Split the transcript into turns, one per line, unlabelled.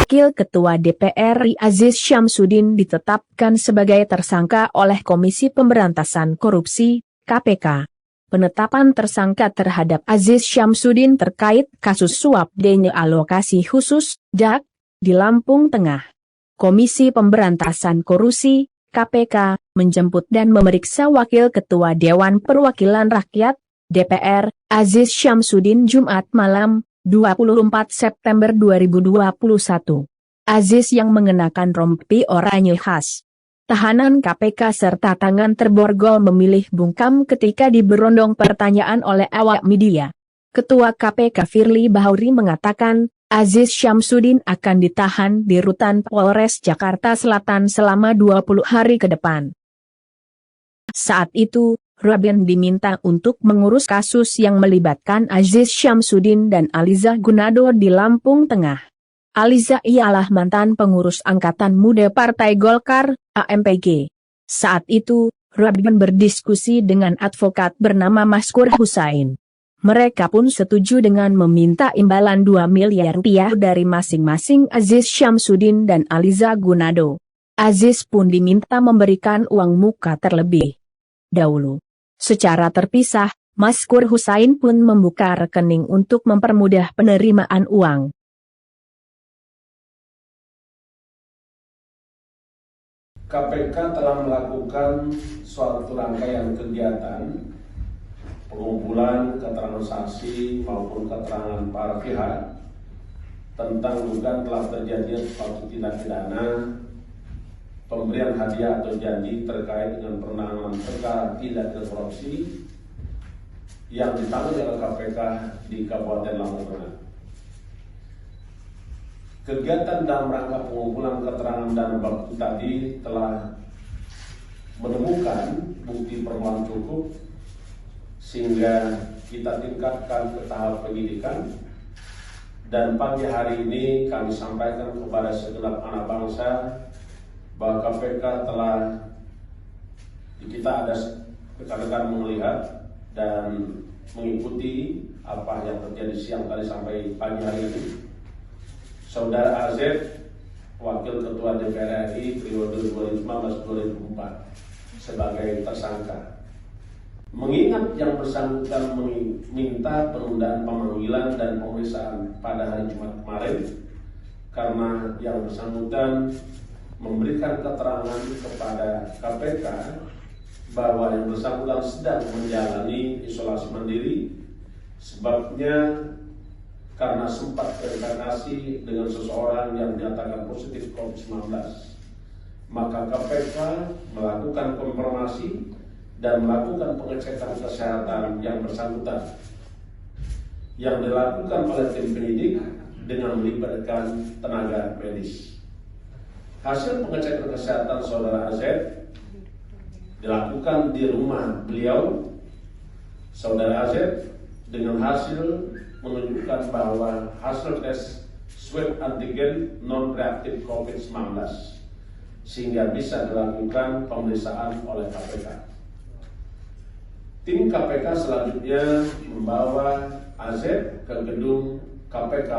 Wakil Ketua DPR RI Aziz Syamsuddin ditetapkan sebagai tersangka oleh Komisi Pemberantasan Korupsi, KPK. Penetapan tersangka terhadap Aziz Syamsuddin terkait kasus suap dana alokasi khusus, DAK, di Lampung Tengah. Komisi Pemberantasan Korupsi, KPK, menjemput dan memeriksa Wakil Ketua Dewan Perwakilan Rakyat, DPR, Aziz Syamsuddin Jumat malam, 24 September 2021. Aziz yang mengenakan rompi oranye khas tahanan KPK serta tangan terborgol memilih bungkam ketika diberondong pertanyaan oleh awak media. Ketua KPK Firly Bahuri mengatakan, Aziz Syamsuddin akan ditahan di rutan Polres Jakarta Selatan selama 20 hari ke depan. Saat itu, Robin diminta untuk mengurus kasus yang melibatkan Aziz Syamsuddin dan Aliza Gunado di Lampung Tengah. Aliza ialah mantan pengurus Angkatan Muda Partai Golkar, AMPG. Saat itu, Robin berdiskusi dengan advokat bernama Maskur Husain. Mereka pun setuju dengan meminta imbalan 2 miliar rupiah dari masing-masing Aziz Syamsuddin dan Aliza Gunado. Aziz pun diminta memberikan uang muka terlebih dahulu. Secara terpisah, Maskur Husain pun membuka rekening untuk mempermudah penerimaan uang.
KPK telah melakukan suatu rangkaian kegiatan pengumpulan keterangan saksi maupun keterangan para pihak tentang dugaan telah terjadi suatu tindak pidana pemberian hadiah atau janji terkait dengan penanganan perkara tindak pidana korupsi yang ditangani oleh KPK di Kabupaten Lampung Tengah. Kegiatan dalam rangka pengumpulan keterangan dan bukti tadi telah menemukan bukti permulaan cukup sehingga kita tingkatkan ke tahap penyidikan, dan pagi hari ini kami sampaikan kepada segenap anak bangsa bahwa KPK telah, kita ada rekan-rekan melihat dan mengikuti apa yang terjadi siang tadi sampai pagi hari ini. Saudara AZ, Wakil Ketua DPR RI periode 2015-2024 sebagai tersangka. Mengingat yang bersangkutan meminta penundaan pemanggilan dan pemeriksaan pada hari Jumat kemarin, karena yang bersangkutan memberikan keterangan kepada KPK bahwa yang bersangkutan sedang menjalani isolasi mandiri, sebabnya karena sempat berinteraksi dengan seseorang yang dinyatakan positif COVID-19. Maka KPK melakukan konfirmasi dan melakukan pengecekan kesehatan yang bersangkutan, yang dilakukan oleh tim penyidik dengan melibatkan tenaga medis. Hasil pengecekan kesehatan saudara AZ dilakukan di rumah beliau. Saudara AZ dengan hasil menunjukkan bahwa hasil tes swab antigen non-reaktif COVID-19 sehingga bisa dilakukan pemeriksaan oleh KPK. Tim KPK selanjutnya membawa AZ ke gedung KPK.